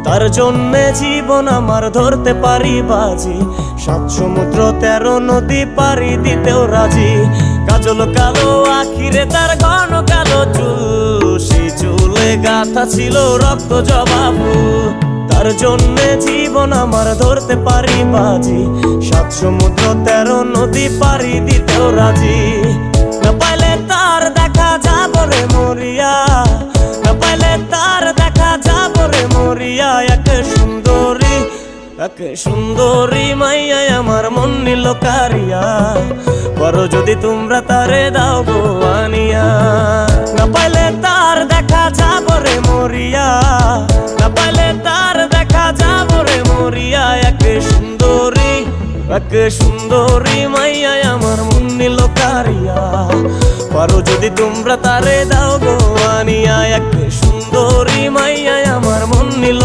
তার জন্যে জীবন আমার ধরতে পারি বাজি, 7 সমুদ্র 13 নদী পারি দিতেও রাজি। কাজল কালো আখিরে তার ঘন কালো চুল, সেই চুলে গাঁথা ছিল রক্ত জবা ফুল। তার জন্যে জীবন আমার ধরতে পারি বাজি, 7 সমুদ্র 13 নদী পারি দিতেও রাজি। না পাইলে তার দেখা যাব রে মরিয়া, না পাইলে তার দেখা যাব রে মরিয়া। এক সুন্দরী মাইয়া আমার মন নিল কারিয়া, করো যদি তোমরা তারে দাও গো আনিয়া। না পাইলে তার দেখা যাব রে মরিয়া, না পাইলে তার দেখা যাব রে মরিয়া। এক সুন্দরী মাইয়া আমার মন নিল কারিয়া, করো যদি তোমরা তারে দাও গো আনিয়া। এক সুন্দরী মাইয়া আমার মন নিল।